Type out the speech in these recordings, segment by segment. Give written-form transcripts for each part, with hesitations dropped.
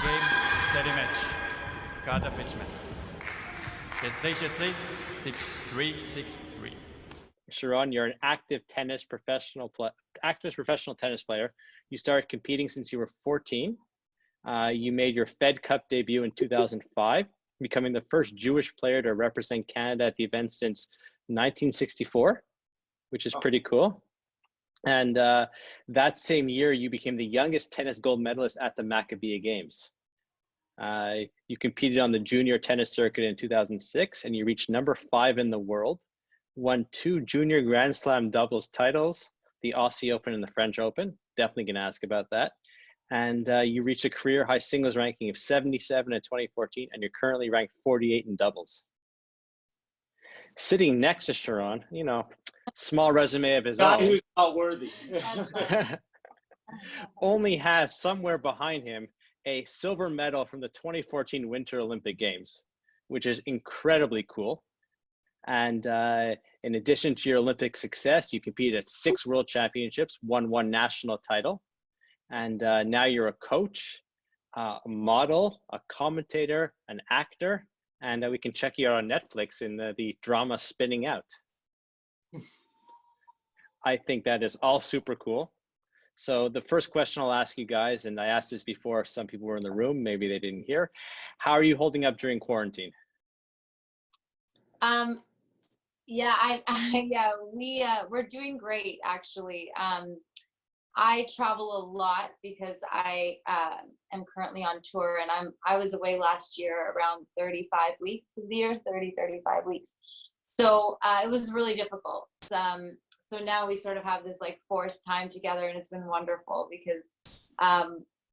Game, set a match. Kata Fichman. 6-3, 6-3, 6-3, 6-3. Sharon, you're an active professional tennis player. You started competing since you were 14. You made your Fed Cup debut in 2005, becoming the first Jewish player to represent Canada at the event since 1964, which is pretty cool. And that same year, you became the youngest tennis gold medalist at the Maccabi Games. You competed on the junior tennis circuit in 2006, and you reached number 5 in the world, won 2 junior Grand Slam doubles titles, the Aussie Open and the French Open. Definitely going to ask about that. And you reached a career high singles ranking of 77 in 2014, and you're currently ranked 48 in doubles. Sitting next to Sharon, you know, small resume of his own. Guy who's not worthy. Only has somewhere behind him a silver medal from the 2014 Winter Olympic Games, which is incredibly cool. And in addition to your Olympic success, you competed at 6 World Championships, won 1 national title. And now you're a coach, a model, a commentator, an actor, and we can check you out on Netflix in the drama Spinning Out. I think that is all super cool. So the first question I'll ask you guys, and I asked this before if some people were in the room, maybe they didn't hear. How are you holding up during quarantine? We're doing great, actually. I travel a lot because I am currently on tour, and I was away last year around 35 weeks of the year, 35 weeks. So it was really difficult. So now we sort of have this like forced time together, and it's been wonderful because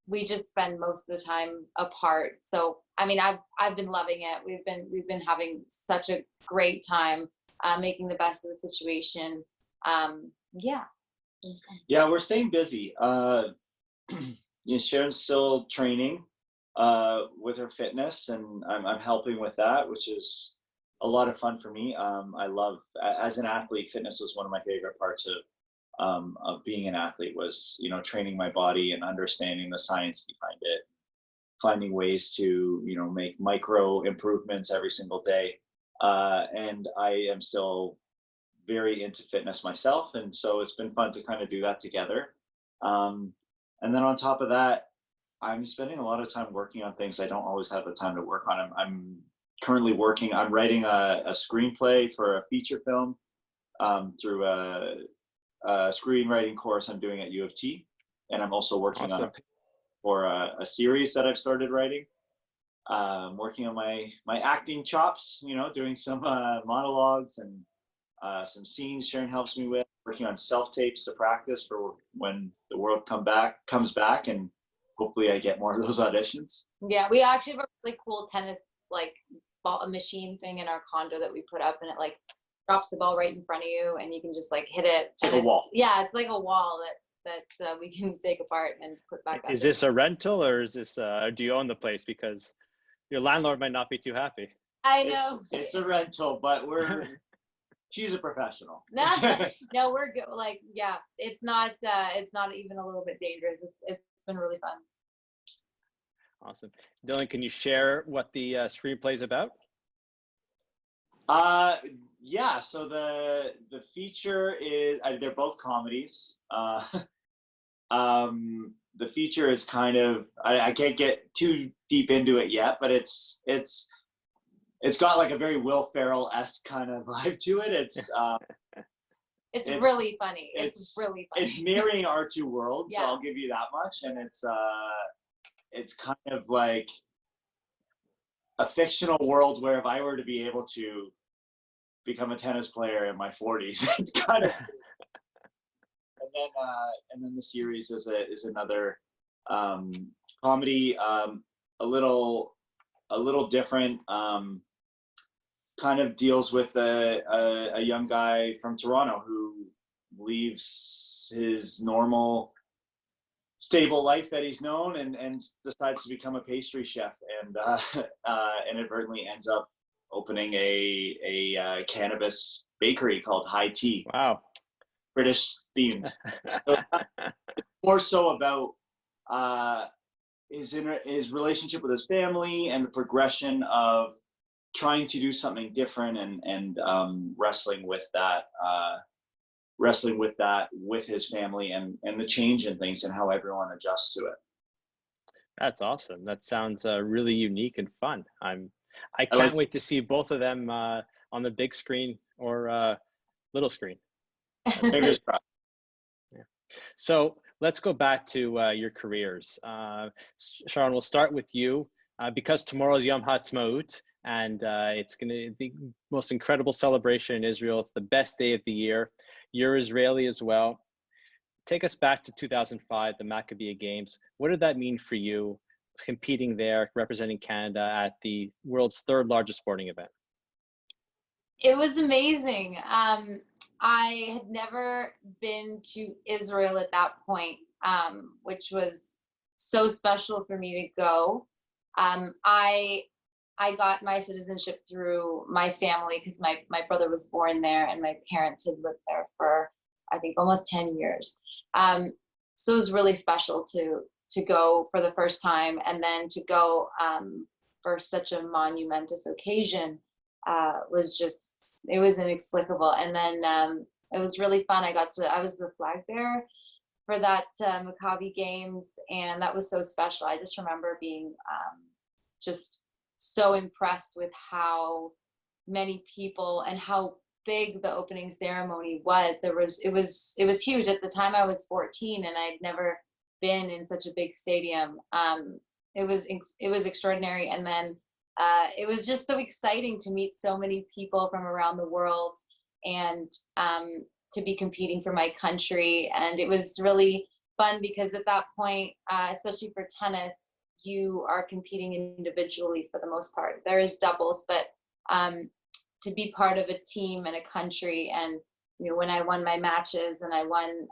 we just spend most of the time apart. So I mean, I've been loving it. We've been having such a great time, making the best of the situation. Yeah, we're staying busy. Sharon's still training with her fitness, and I'm helping with that, which is a lot of fun for me. I love, as an athlete, fitness was one of my favorite parts of being an athlete, was, you know, training my body and understanding the science behind it, finding ways to, you know, make micro improvements every single day. And I am still very into fitness myself, and so it's been fun to kind of do that together. And then on top of that, I'm spending a lot of time working on things I don't always have the time to work on. I'm currently I'm writing a screenplay for a feature film through a screenwriting course I'm doing at U of T, and I'm also working on a series that I've started writing. Working on my acting chops, you know, doing some monologues and some scenes Sharon helps me with, working on self-tapes to practice for when the world comes back, and hopefully I get more of those auditions. Yeah, we actually have a really cool tennis like ball machine thing in our condo that we put up, and it like drops the ball right in front of you, and you can just like hit it. It's like a wall. Yeah, it's like a wall that we can take apart and put back up. Is this a rental, or is this do you own the place? Because your landlord might not be too happy. I know. It's a rental, but she's a professional. No, we're good. Like, yeah, it's not even a little bit dangerous. It's been really fun. Awesome. Dylan, can you share what the screenplay is about? Yeah, so the feature is, they're both comedies. The feature is kind of, I can't get too deep into it yet, but it's got like a very Will Ferrell-esque kind of vibe to it. It's really funny. It's really funny. It's mirroring our 2 worlds, Yeah. so I'll give you that much. And it's kind of like a fictional world where if I were to be able to become a tennis player in my 40s, it's kind of. And then the series is another comedy, a little different. Kind of deals with a young guy from Toronto who leaves his normal, stable life that he's known and decides to become a pastry chef, and inadvertently ends up opening a cannabis bakery called High Tea. Wow. British themed. So more so about his relationship with his family and the progression of trying to do something different and wrestling with that with his family and the change in things and how everyone adjusts to it. That's awesome. That sounds really unique and fun. I can't like- wait to see both of them on the big screen or little screen. Fingers crossed. So let's go back to your careers. Sharon, we'll start with you because tomorrow's Yom HaAtzmaut, and it's going to be the most incredible celebration in Israel. It's the best day of the year. You're Israeli as well. Take us back to 2005, the Maccabi Games. What did that mean for you, competing there, representing Canada at the world's third largest sporting event? It was amazing. I had never been to Israel at that point, which was so special for me to go. I got my citizenship through my family because my brother was born there and my parents had lived there for, I think, almost 10 years. So it was really special to go for the first time, and then to go for such a monumentous occasion it was inexplicable. And then it was really fun. I was the flag bearer for that Maccabi Games, and that was so special. I just remember being just so impressed with how many people and how big the opening ceremony was. It was huge. At the time I was 14 and I'd never been in such a big stadium. It was extraordinary. And then it was just so exciting to meet so many people from around the world and to be competing for my country. And it was really fun because at that point, especially for tennis, you are competing individually for the most part. There is doubles, but to be part of a team and a country, and when I won my matches and I won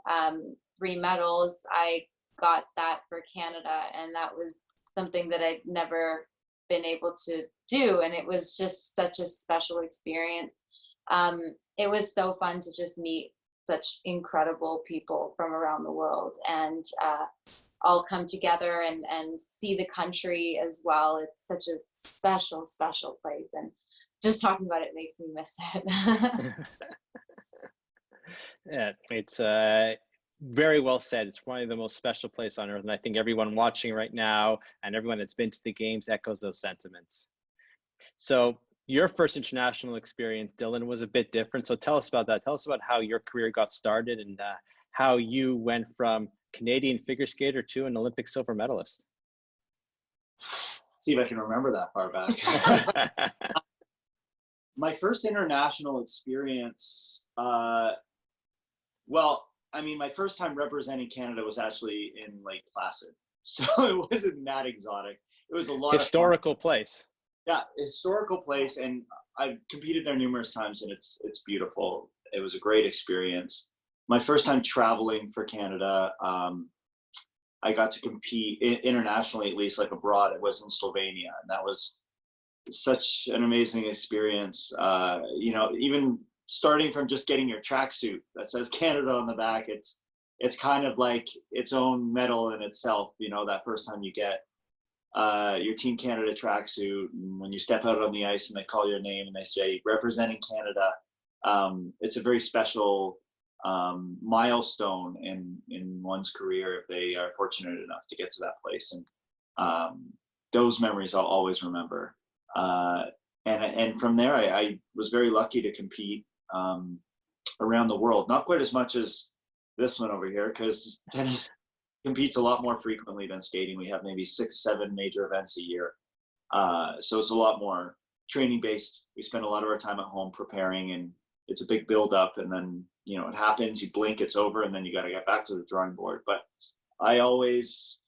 3 medals, I got that for Canada, and that was something that I'd never been able to do, and it was just such a special experience. It was so fun to just meet such incredible people from around the world and all come together and see the country as well. It's such a special, special place, and just talking about it makes me miss it. Yeah, it's very well said. It's one of the most special places on earth, and I think everyone watching right now and everyone that's been to the games echoes those sentiments. So your first international experience, Dylan, was a bit different. So tell us about that. Tell us about how your career got started and how you went from Canadian figure skater to an Olympic silver medalist. See if I can remember that far back. My first international experience, well, I mean, my first time representing Canada was actually in Lake Placid. So it wasn't that exotic. It was a lot historical of fun. Place. Yeah, historical place. And I've competed there numerous times, and it's beautiful. It was a great experience. My first time traveling for Canada, I got to compete internationally, at least like abroad. It was in Slovenia, and that was such an amazing experience. Even starting from just getting your tracksuit that says Canada on the back, it's kind of like its own medal in itself. That first time you get your Team Canada tracksuit, and when you step out on the ice and they call your name and they say representing Canada, it's a very special milestone in one's career if they are fortunate enough to get to that place. And those memories I'll always remember. And from there, I was very lucky to compete around the world. Not quite as much as this one over here, because tennis competes a lot more frequently than skating. We have maybe 6-7 major events a year. So it's a lot more training based. We spend a lot of our time at home preparing, and it's a big build up, and then it happens, you blink, it's over, and then you got to get back to the drawing board. But I always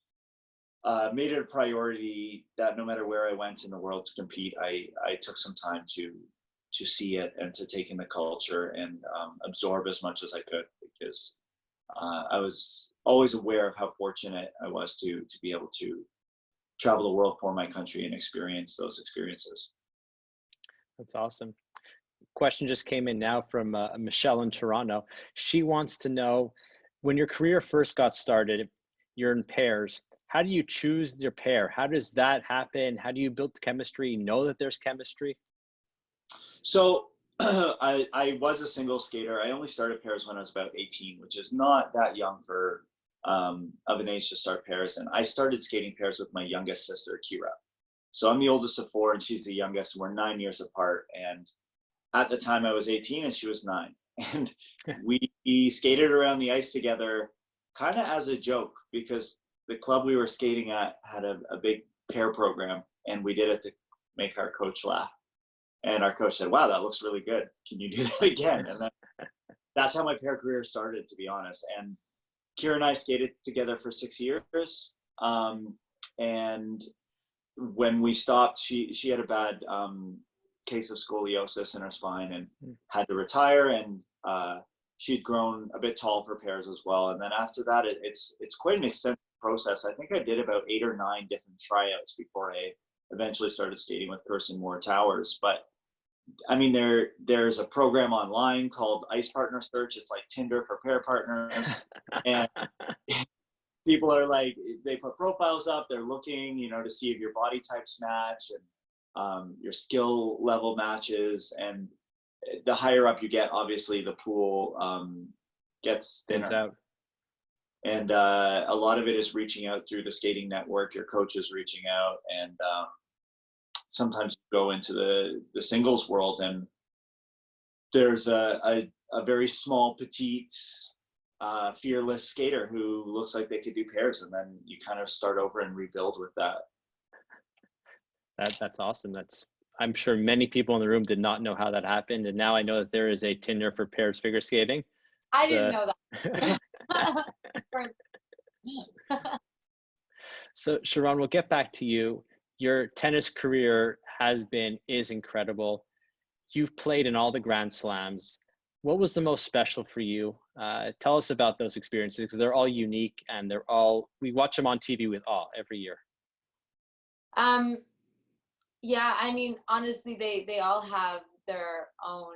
made it a priority that no matter where I went in the world to compete, I took some time to see it and to take in the culture and absorb as much as I could, because I was always aware of how fortunate I was to be able to travel the world for my country and experience those experiences. That's awesome. Question just came in now from Michelle in Toronto. She wants to know, when your career first got started, you're in pairs. how do you choose your pair? How does that happen? How do you build chemistry, know that there's chemistry? So I was a single skater. I only started pairs when I was about 18, which is not that young for of an age to start pairs. And I started skating pairs with my youngest sister, Kira. So I'm the oldest of four and she's the youngest. We're 9 years apart. And at the time I was 18 and she was 9. And we skated around the ice together kind of as a joke because the club we were skating at had a big pair program and we did it to make our coach laugh. And our coach said, wow, that looks really good. Can you do that again? And that's how my pair career started, to be honest. And Kira and I skated together for 6 years. And when we stopped, she had a bad case of scoliosis in her spine and had to retire. And she'd grown a bit tall for pairs as well. And then after that, it's quite an extensive process. I think I did about 8 or 9 different tryouts before I eventually started skating with Kirsten Moore Towers. But I mean, there's a program online called Ice Partner Search. It's like Tinder for pair partners. And people are like, they put profiles up, they're looking, you know, to see if your body types match and your skill level matches. And the higher up you get, obviously the pool gets thinner. Out. And a lot of it is reaching out through the skating network. Your coach is reaching out, and sometimes you go into the singles world, and there's a very small, petite, fearless skater who looks like they could do pairs, and then you kind of start over and rebuild with that. That's awesome. I'm sure many people in the room did not know how that happened, and now I know that there is a Tinder for pairs figure skating. I didn't know that. So Sharon, we'll get back to you. Your tennis career is incredible. You've played in all the Grand Slams. What was the most special for you? Tell us about those experiences, because they're all unique and we watch them on TV with awe every year. Yeah, I mean, honestly, they all have their own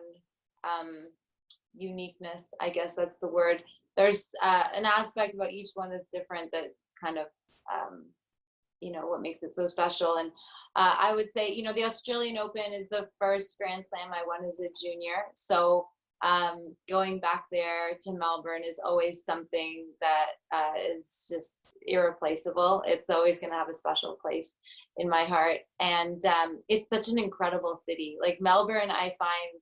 uniqueness. I guess that's the word. There's an aspect about each one that's different. That's kind of what makes it so special. And I would say, the Australian Open is the first Grand Slam I won as a junior. So going back there to Melbourne is always something that is just irreplaceable. It's always going to have a special place in my heart. And it's such an incredible city. Like Melbourne, I find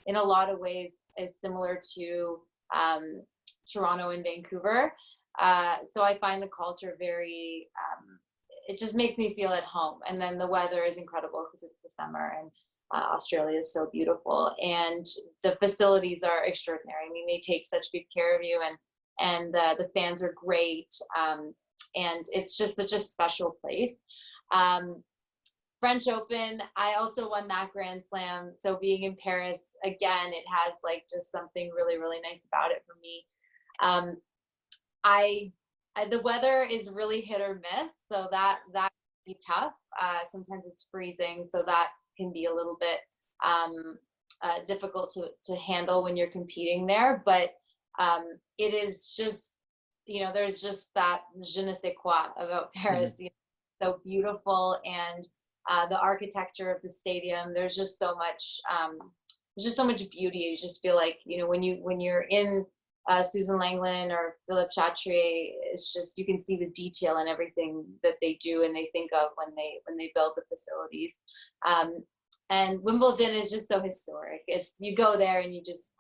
in a lot of ways is similar to Toronto and Vancouver. So I find the culture very, it just makes me feel at home. And then the weather is incredible because it's the summer, and Australia is so beautiful, and the facilities are extraordinary. I mean, they take such good care of you, and the fans are great. And it's just such a special place. French Open, I also won that Grand Slam. So being in Paris, again, it has like just something really, really nice about it for me. The weather is really hit or miss, so that can be tough. Sometimes it's freezing, so that can be a little bit difficult to handle when you're competing there. But it is just, there's just that je ne sais quoi about Paris. Mm-hmm. So beautiful, and the architecture of the stadium. There's just so much. There's just so much beauty. You just feel like, when you're in Susan Langland or Philippe Chatrier, it's just, you can see the detail in everything that they do and they think of when they build the facilities. And Wimbledon is just so historic. You go there and you just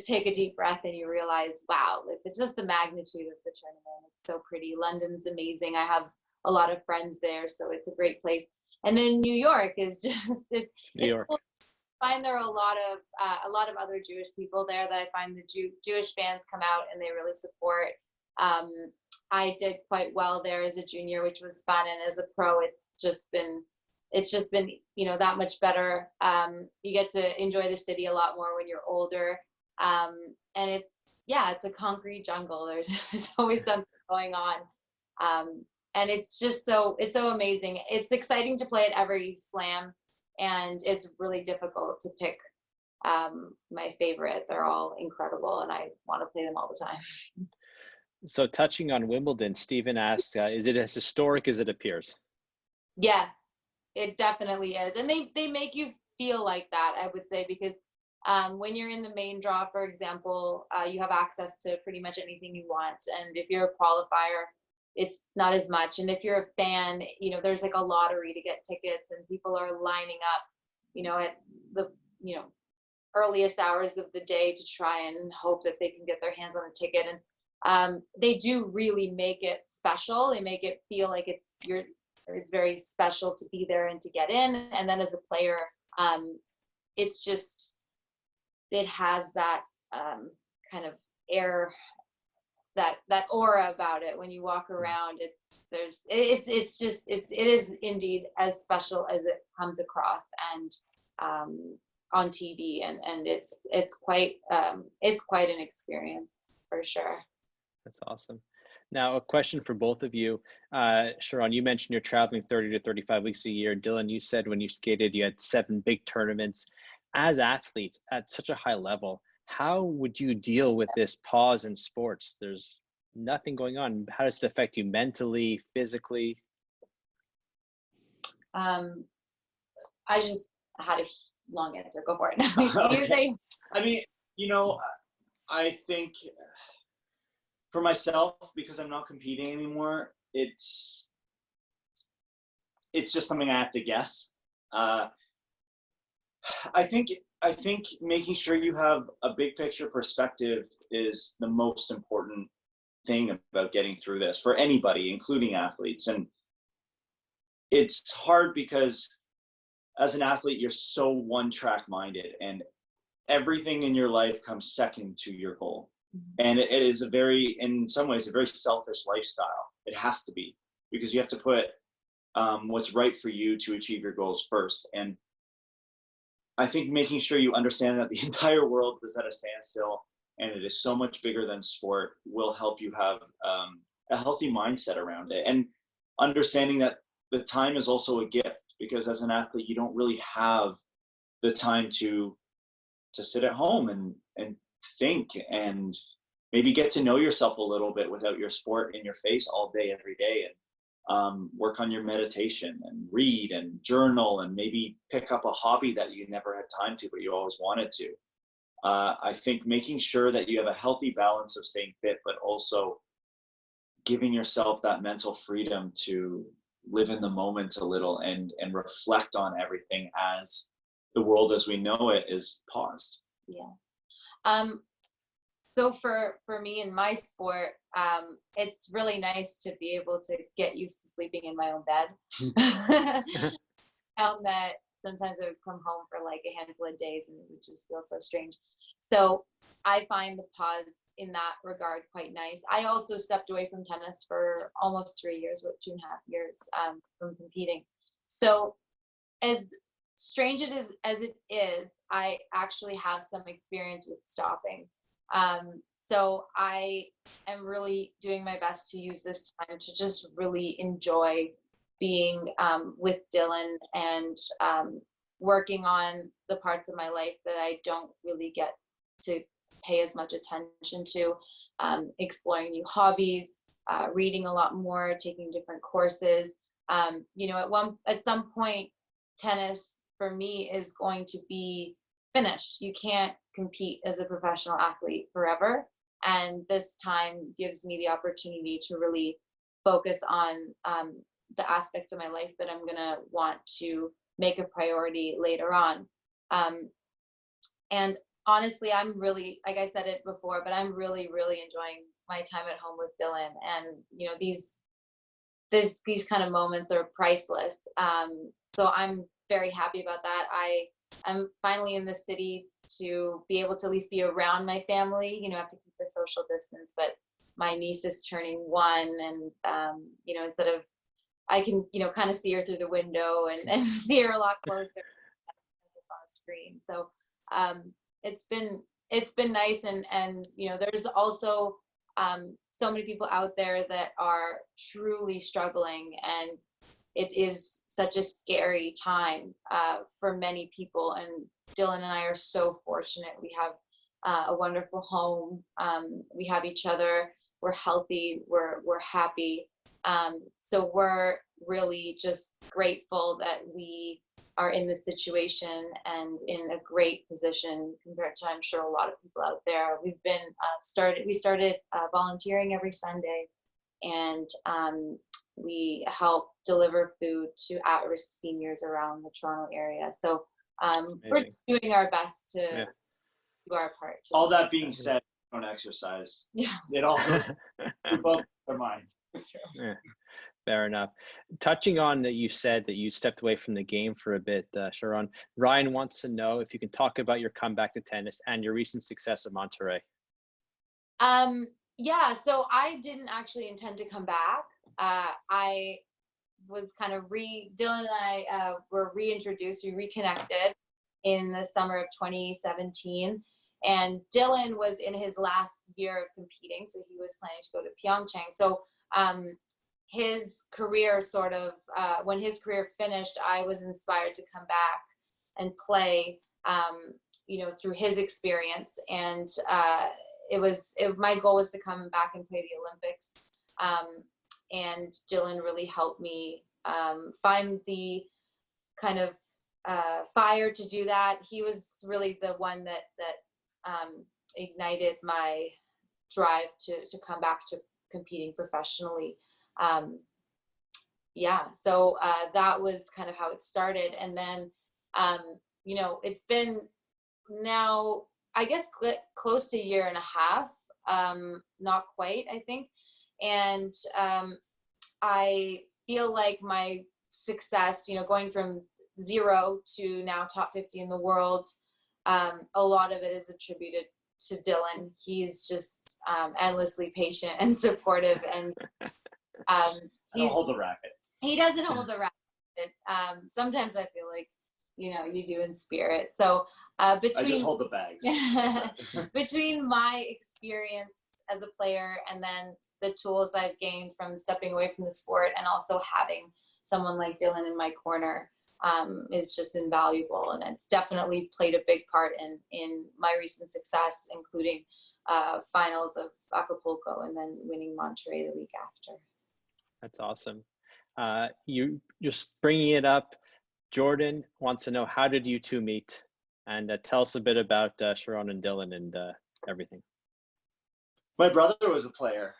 take a deep breath and you realize, wow, it's just the magnitude of the tournament. It's so pretty. London's amazing. I have a lot of friends there, so it's a great place. And then New York is just, it's cool. I find there are a lot of other Jewish people there that I find the Jewish fans come out and they really support. I did quite well there as a junior, which was fun, and as a pro, it's just been that much better. You get to enjoy the city a lot more when you're older, and it's a concrete jungle. There's always something going on, and it's so amazing. It's exciting to play at every slam. And it's really difficult to pick my favorite. They're all incredible, and I want to play them all the time. So touching on Wimbledon, Stephen asks, is it as historic as it appears? Yes, it definitely is. And they make you feel like that, I would say, because when you're in the main draw, for example, you have access to pretty much anything you want. And if you're a qualifier, it's not as much. And if you're a fan, there's like a lottery to get tickets, and people are lining up, at the, earliest hours of the day to try and hope that they can get their hands on a ticket. And they do really make it special. They make it feel like it's very special to be there and to get in. And then as a player, it's just, it has that kind of air, that aura about it. When you walk around, it is indeed as special as it comes across, and on TV, and it's quite an experience for sure. That's awesome. Now, a question for both of you. Sharon, you mentioned you're traveling 30 to 35 weeks a year. Dylan, you said when you skated, you had 7 big tournaments. As athletes at such a high level, how would you deal with this pause in sports? There's nothing going on. How does it affect you mentally, physically? I just had a long answer. Go for it. Okay. I mean, I think for myself, because I'm not competing anymore, it's just something I have to guess. I think making sure you have a big picture perspective is the most important thing about getting through this for anybody, including athletes. And it's hard because as an athlete, you're so one-track minded, and everything in your life comes second to your goal. And it is in some ways, a very selfish lifestyle. It has to be, because you have to put what's right for you to achieve your goals first. And I think making sure you understand that the entire world is at a standstill, and it is so much bigger than sport, will help you have a healthy mindset around it. And understanding that the time is also a gift, because as an athlete, you don't really have the time to sit at home and think and maybe get to know yourself a little bit without your sport in your face all day, every day, and work on your meditation and read and journal and maybe pick up a hobby that you never had time to, but you always wanted to. I think making sure that you have a healthy balance of staying fit, but also giving yourself that mental freedom to live in the moment a little and reflect on everything as the world as we know it is paused. Yeah. So for me in my sport, it's really nice to be able to get used to sleeping in my own bed. Found that sometimes I would come home for like a handful of days and it would just feel so strange. So I find the pause in that regard quite nice. I also stepped away from tennis for almost 3 years, 2.5 years from competing. So as strange as it is, I actually have some experience with stopping. So I am really doing my best to use this time to just really enjoy being with Dylan and working on the parts of my life that I don't really get to pay as much attention to, exploring new hobbies, reading a lot more, taking different courses. At some point, tennis for me is going to be finished. You can't compete as a professional athlete forever. And this time gives me the opportunity to really focus on the aspects of my life that I'm going to want to make a priority later on. And honestly, I'm really, like I said it before, but I'm really, really enjoying my time at home with Dylan. And, these kind of moments are priceless. So I'm very happy about that. I'm finally in the city to be able to at least be around my family. I have to keep the social distance, but my niece is turning 1, and instead of, I can kind of see her through the window and see her a lot closer just on a screen. So it's been nice, and there's also so many people out there that are truly struggling, and it is such a scary time for many people. And Dylan and I are so fortunate. We have a wonderful home. We have each other. we're healthy, we're happy. So we're really just grateful that we are in this situation and in a great position compared to, I'm sure, a lot of people out there. We've been we started volunteering every Sunday, and we help deliver food to at-risk seniors around the Toronto area. So we're doing our best to do our part. All that being said, don't exercise. Yeah. It all goes through both their minds. Yeah. Fair enough. Touching on that, you said that you stepped away from the game for a bit, Sharon. Ryan wants to know if you can talk about your comeback to tennis and your recent success at Monterey. Yeah, so I didn't actually intend to come back. I was kind of Dylan and I were reintroduced, we reconnected in the summer of 2017. And Dylan was in his last year of competing, so he was planning to go to Pyeongchang. So his career sort of, when his career finished, I was inspired to come back and play, through his experience. And my goal was to come back and play the Olympics. And Dylan really helped me find the kind of fire to do that. He was really the one that ignited my drive to come back to competing professionally. So that was kind of how it started. And then, it's been now, I guess, close to a year and a half, not quite, I think. And I feel like my success, going from 0 to now top 50 in the world, a lot of it is attributed to Dylan. He's just endlessly patient and supportive, and He'll hold the racket. He doesn't hold the racket. Sometimes I feel like, you do in spirit. So I just hold the bags. Between my experience as a player and then the tools I've gained from stepping away from the sport, and also having someone like Dylan in my corner, is just invaluable. And it's definitely played a big part in my recent success, including finals of Acapulco and then winning Monterey the week after. That's awesome. You just bringing it up. Jordan wants to know, how did you two meet? And tell us a bit about Sharon and Dylan and everything. My brother was a player.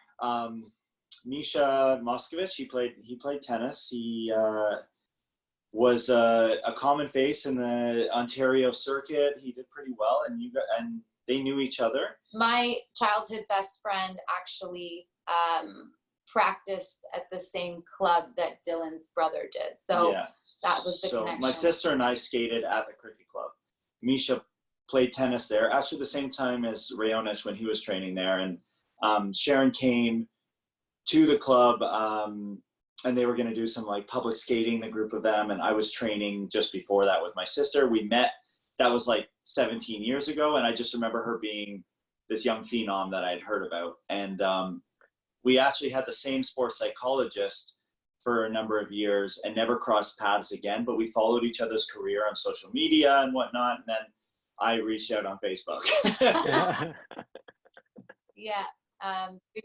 Misha Moscovitch, he played tennis. He was a common face in the Ontario circuit. He did pretty well, and they knew each other. My childhood best friend actually practiced at the same club that Dylan's brother did. So that was the connection. My sister and I skated at the cricket club. Misha played tennis there, actually the same time as Rayonich when he was training there. And Sharon came to the club, and they were going to do some like public skating, the group of them. And I was training just before that with my sister. We met, that was like 17 years ago. And I just remember her being this young phenom that I'd heard about. And we actually had the same sports psychologist for a number of years and never crossed paths again, but we followed each other's career on social media and whatnot. And then I reached out on Facebook. We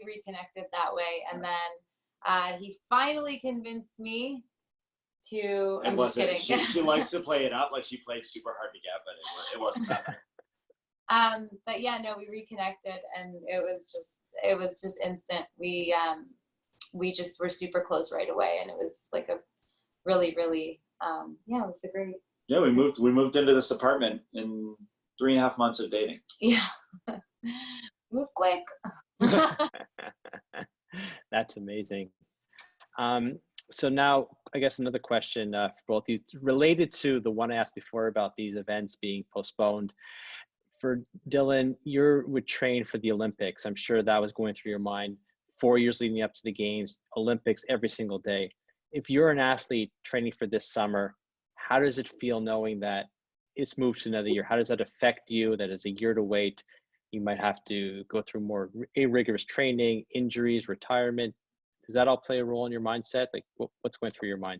reconnected that way. And then he finally convinced me to, I'm just kidding. She likes to play it up like she played super hard to get, but it wasn't that. But yeah, no, we reconnected, and it was just instant. We just were super close right away, and it was like a really, really, it was a great. Yeah, we moved into this apartment in 3.5 months of dating. Yeah. Move quick. That's amazing. So now, I guess another question for both of you, related to the one I asked before about these events being postponed. For Dylan, you would train for the Olympics. I'm sure that was going through your mind 4 years leading up to the games, Olympics every single day. If you're an athlete training for this summer, how does it feel knowing that it's moved to another year? How does that affect you? That is a year to wait. You might have to go through more rigorous training, injuries, retirement. Does that all play a role in your mindset? Like what's going through your mind?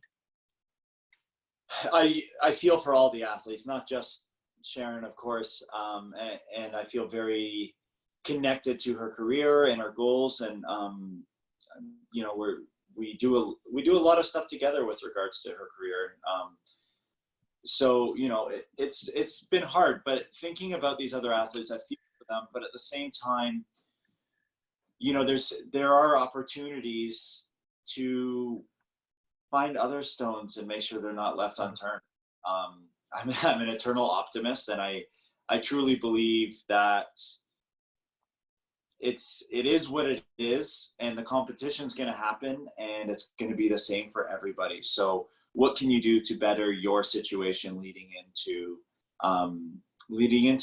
I feel for all the athletes, not just Sharon, of course. And I feel very connected to her career and her goals. And, you know, we do a lot of stuff together with regards to her career. So, you know, it's been hard, but thinking about these other athletes, I feel for them, but at the same time, you know, there are opportunities to find other stones and make sure they're not left unturned. I'm an eternal optimist, and I truly believe that it is what it is, and the competition's going to happen, and it's going to be the same for everybody. So what can you do to better your situation leading into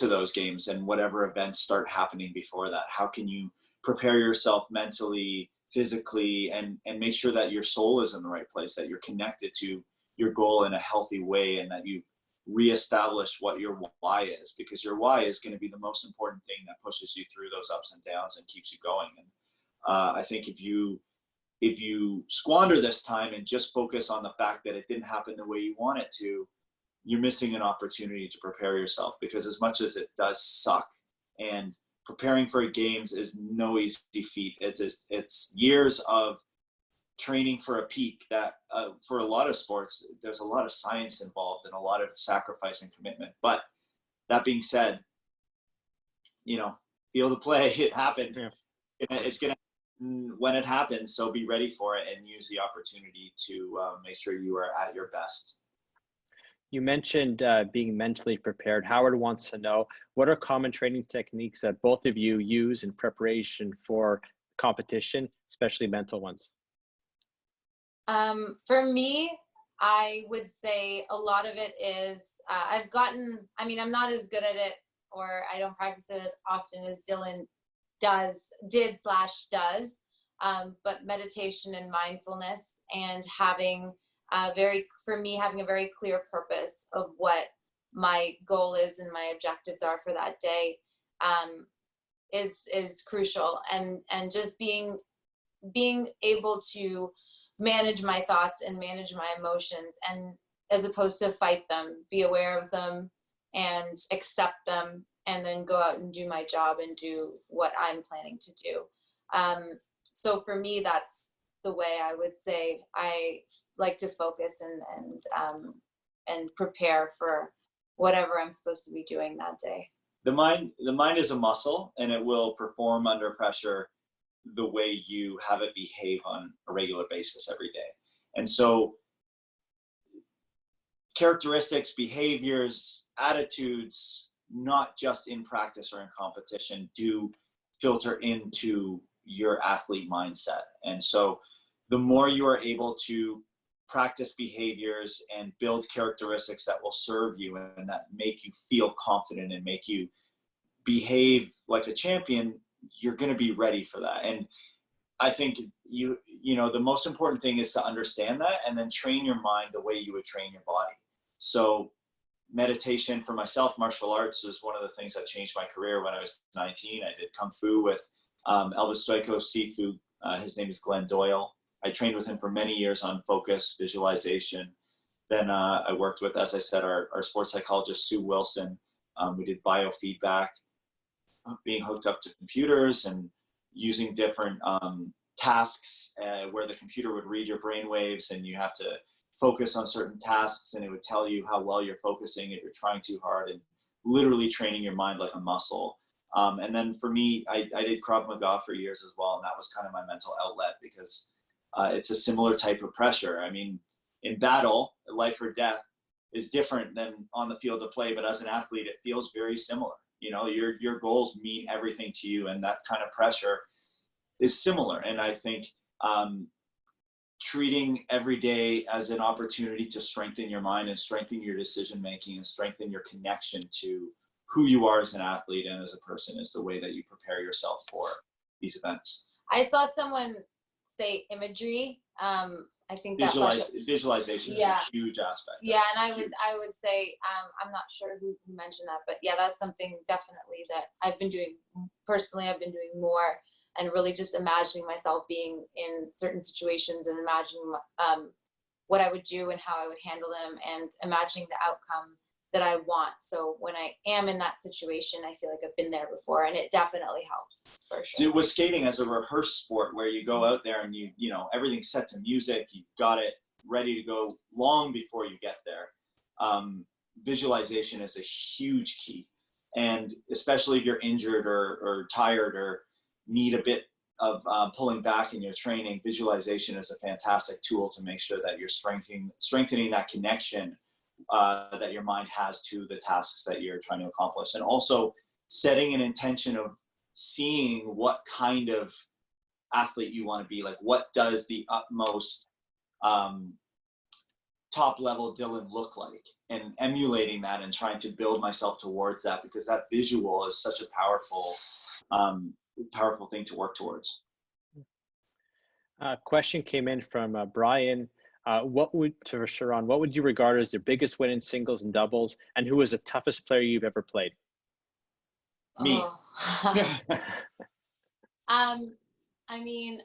those games, and whatever events start happening before that? How can you prepare yourself mentally, physically, and make sure that your soul is in the right place, that you're connected to your goal in a healthy way, and that you've reestablished what your why is, because your why is going to be the most important thing that pushes you through those ups and downs and keeps you going. And I think if you squander this time and just focus on the fact that it didn't happen the way you want it to, you're missing an opportunity to prepare yourself, because as much as it does suck, and preparing for games is no easy feat. It's years of training for a peak that for a lot of sports, there's a lot of science involved and a lot of sacrifice and commitment. But that being said, you know, field of play, it happened. Yeah. It's going to, when it happens, so be ready for it and use the opportunity to make sure you are at your best. You mentioned being mentally prepared. Howard wants to know, what are common training techniques that both of you use in preparation for competition, especially mental ones? For me, I would say a lot of it is, I'm not as good at it, or I don't practice it as often as Dylan did/does, but meditation and mindfulness, and having having a very clear purpose of what my goal is and my objectives are for that day is crucial. And just being able to manage my thoughts and manage my emotions, and as opposed to fight them, be aware of them and accept them, and then go out and do my job and do what I'm planning to do. So for me, that's the way I would say I like to focus and prepare for whatever I'm supposed to be doing that day. The mind is a muscle, and it will perform under pressure the way you have it behave on a regular basis every day. And so characteristics, behaviors, attitudes, not just in practice or in competition, do filter into your athlete mindset. And so the more you are able to practice behaviors and build characteristics that will serve you and that make you feel confident and make you behave like a champion, you're going to be ready for that. And I think you know, the most important thing is to understand that, and then train your mind the way you would train your body. So meditation for myself, martial arts is one of the things that changed my career. When I was 19, I did Kung Fu with Elvis Stoiko's Sifu. His name is Glenn Doyle. I trained with him for many years on focus, visualization. Then I worked with, as I said, our sports psychologist, Sue Wilson. We did biofeedback, being hooked up to computers and using different tasks where the computer would read your brain waves, and you have to focus on certain tasks, and it would tell you how well you're focusing if you're trying too hard, and literally training your mind like a muscle. And then for me, I did Krav Maga for years as well, and that was kind of my mental outlet, because it's a similar type of pressure. I mean, in battle, life or death is different than on the field of play, but as an athlete, it feels very similar. You know, your goals mean everything to you, and that kind of pressure is similar. And I think treating every day as an opportunity to strengthen your mind and strengthen your decision making and strengthen your connection to who you are as an athlete and as a person is the way that you prepare yourself for these events. I saw someone say imagery. I think that visualization is a huge aspect. Yeah, and I would say I'm not sure who mentioned that, but yeah, that's something definitely that I've been doing personally. I've been doing more, and really just imagining myself being in certain situations and imagining what I would do and how I would handle them, and imagining the outcome that I want. So when I am in that situation, I feel like I've been there before, and it definitely helps for sure. So with skating as a rehearse sport, where you go out there and you know, everything's set to music, you've got it ready to go long before you get there. Visualization is a huge key. And especially if you're injured or tired or need a bit of pulling back in your training, visualization is a fantastic tool to make sure that you're strengthening that connection that your mind has to the tasks that you're trying to accomplish. And also setting an intention of seeing what kind of athlete you want to be. Like, what does the utmost top level Dylan look like, and emulating that and trying to build myself towards that, because that visual is such a powerful thing to work towards. Question came in from Brian. Sharon, what would you regard as your biggest win in singles and doubles, and who was the toughest player you've ever played? Me. Oh. I mean,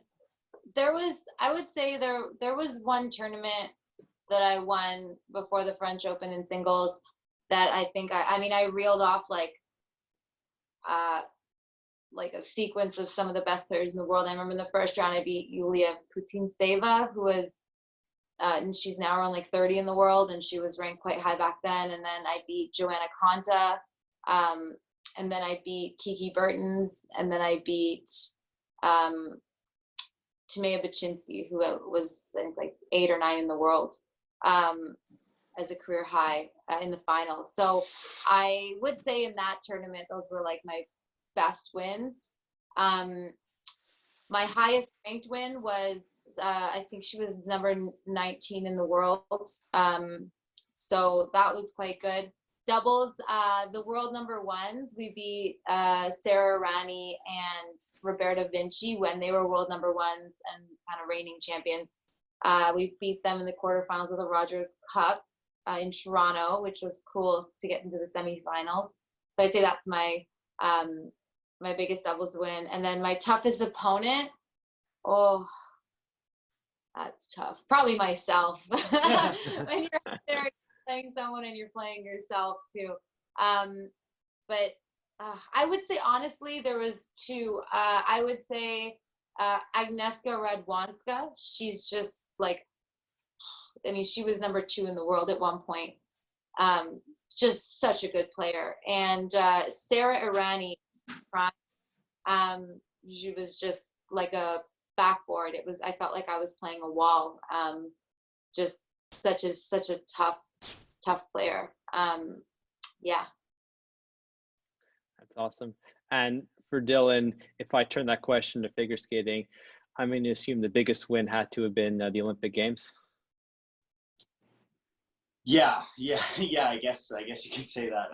I would say there was one tournament that I won before the French Open in singles that I think I reeled off like a sequence of some of the best players in the world. I remember in the first round I beat Yulia Putintseva, who was and she's now around like 30 in the world, and she was ranked quite high back then. And then I beat Joanna Konta, and then I beat Kiki Bertens, and then I beat Timea Baczynski, who was I think like 8 or 9 in the world as a career high in the finals. So I would say in that tournament, those were like my best wins. My highest ranked win was I think she was number 19 in the world. So that was quite good. Doubles, the world number ones, we beat Sarah Rani and Roberta Vinci when they were world number ones and kind of reigning champions. We beat them in the quarterfinals of the Rogers Cup in Toronto, which was cool to get into the semifinals. But I'd say that's my my biggest doubles win. And then my toughest opponent, oh, that's tough. Probably myself. When you're out there playing someone and you're playing yourself too. But I would say honestly, there was two. I would say Agnieszka Radwanska. She's just like, I mean, she was number 2 in the world at one point. Just such a good player. And Sarah Irani, she was just like a backboard. I felt like I was playing a wall. Just such a tough player. Yeah. That's awesome. And for Dylan, if I turn that question to figure skating, I'm going to assume the biggest win had to have been the Olympic Games. Yeah. I guess you could say that.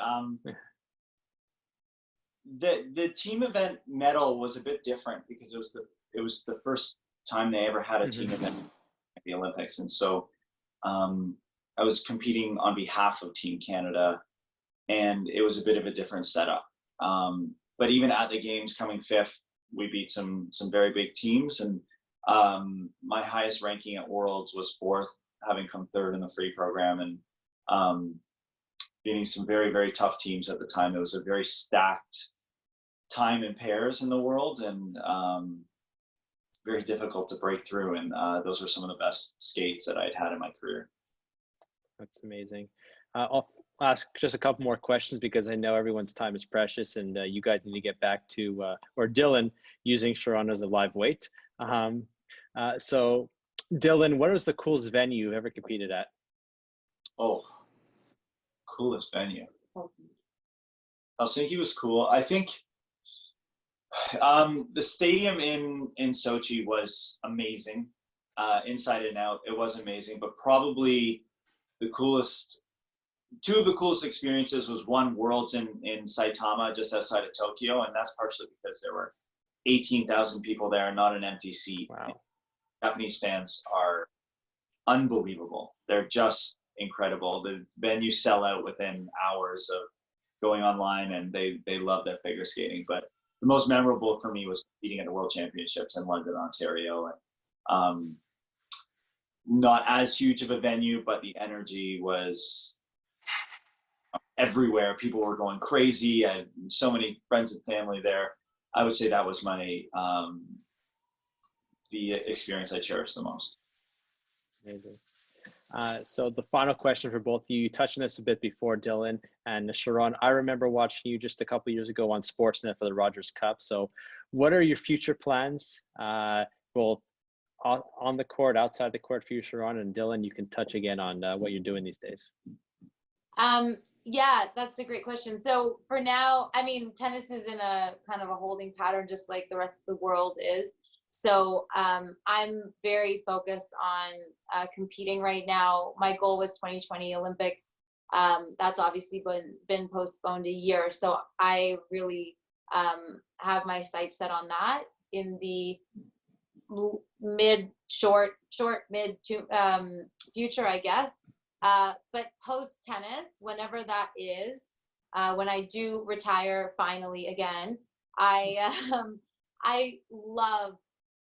The team event medal was a bit different because it was the first time they ever had a team event at the Olympics, and so I was competing on behalf of Team Canada, and it was a bit of a different setup. But even at the games, coming 5th, we beat some very big teams, and my highest ranking at Worlds was 4th, having come 3rd in the free program, and beating some very, very tough teams at the time. It was a very stacked time in pairs in the world, and very difficult to break through. And those were some of the best skates that I'd had in my career. That's amazing. I'll ask just a couple more questions because I know everyone's time is precious, and you guys need to get back to, or Dylan, using Sharon as a live weight. So Dylan, what was the coolest venue you've ever competed at? Oh, coolest venue. Helsinki was cool. I think the stadium in Sochi was amazing, inside and out. It was amazing, but probably two of the coolest experiences was one, Worlds in Saitama, just outside of Tokyo, and that's partially because there were 18,000 people there, not an empty seat. Wow. Japanese fans are unbelievable. They're just incredible. The venues sell out within hours of going online, and they love their figure skating. But the most memorable for me was competing at the World Championships in London, Ontario. And not as huge of a venue, but the energy was everywhere. People were going crazy. I had so many friends and family there. I would say that was my the experience I cherished the most. Amazing. So the final question for both of you, you touched on this a bit before, Dylan and Sharon. I remember watching you just a couple of years ago on Sportsnet for the Rogers Cup. So what are your future plans, both on the court, outside the court for you, Sharon, and Dylan? You can touch again on what you're doing these days. Yeah, that's a great question. So for now, I mean, tennis is in a kind of a holding pattern, just like the rest of the world is. So I'm very focused on competing right now. My goal was 2020 Olympics. That's obviously been postponed a year. So I really have my sights set on that in the mid future, I guess. But post tennis, whenever that is, when I do retire finally again, I love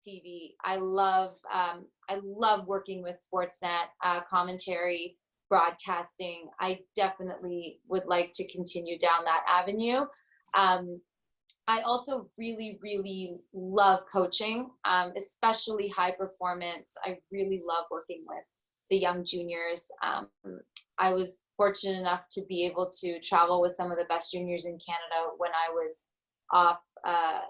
TV. I love working with Sportsnet, commentary, broadcasting. I definitely would like to continue down that avenue. I also really, really love coaching, especially high performance. I really love working with the young juniors. I was fortunate enough to be able to travel with some of the best juniors in Canada when I was off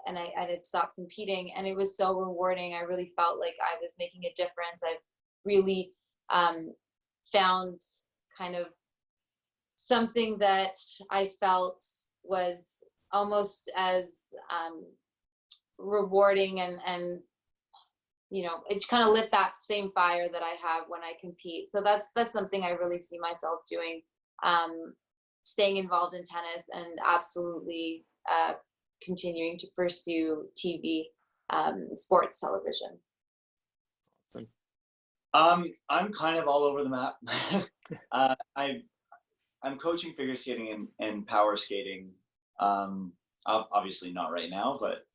and I had stopped competing, and it was so rewarding. I really felt like I was making a difference. I've really found kind of something that I felt was almost as rewarding and you know, it kind of lit that same fire that I have when I compete. So that's something I really see myself doing, staying involved in tennis and absolutely continuing to pursue TV, sports television. Awesome. I'm kind of all over the map. I'm coaching figure skating and power skating. Obviously not right now, but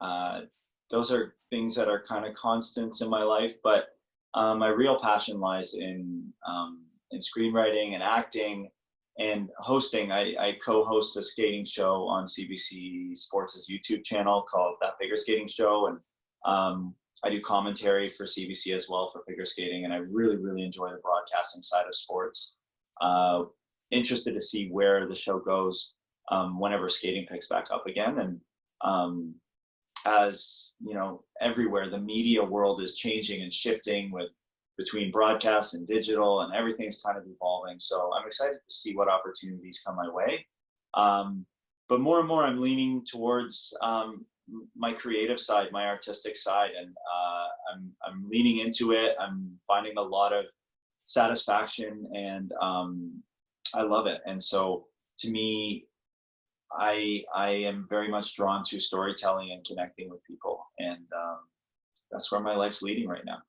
those are things that are kind of constants in my life. But my real passion lies in screenwriting and acting and hosting. I co-host a skating show on CBC Sports' YouTube channel called That Figure Skating Show, and I do commentary for CBC as well for figure skating, and I really, really enjoy the broadcasting side of sports. Interested to see where the show goes whenever skating picks back up again. And as you know, everywhere the media world is changing and shifting between broadcast and digital, and everything's kind of evolving. So I'm excited to see what opportunities come my way. But more and more, I'm leaning towards my creative side, my artistic side, and I'm leaning into it. I'm finding a lot of satisfaction, and I love it. And so, to me, I am very much drawn to storytelling and connecting with people, and that's where my life's leading right now.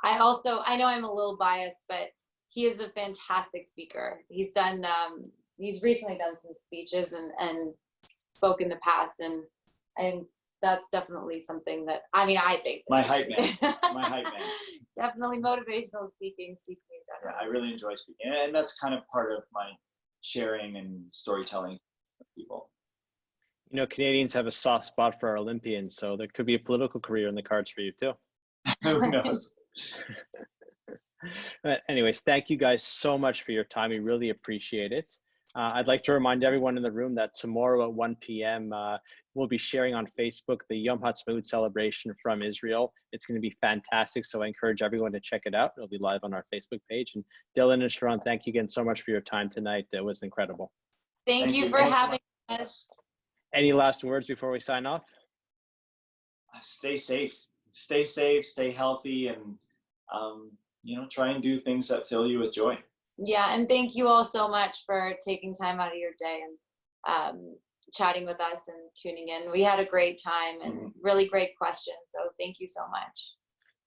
I know I'm a little biased, but he is a fantastic speaker. He's recently done some speeches and spoke in the past, and that's definitely something that, I mean, I think my hype man. Definitely motivational speaking. Yeah, I really enjoy speaking, and that's kind of part of my sharing and storytelling with people. You know, Canadians have a soft spot for our Olympians, so there could be a political career in the cards for you too. Who knows? But anyways, thank you guys so much for your time. We really appreciate it. I'd like to remind everyone in the room that tomorrow at 1 p.m. We'll be sharing on Facebook the Yom HaTzmaut celebration from Israel. It's going to be fantastic, so I encourage everyone to check it out. It'll be live on our Facebook page. And Dylan and Sharon, thank you again so much for your time tonight. It was incredible. Thank you for having us. Any last words before we sign off? Stay safe, stay healthy, and try and do things that fill you with joy. Yeah, and thank you all so much for taking time out of your day and chatting with us and tuning in. We had a great time and really great questions, so thank you so much.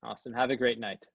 Awesome. Have a great night.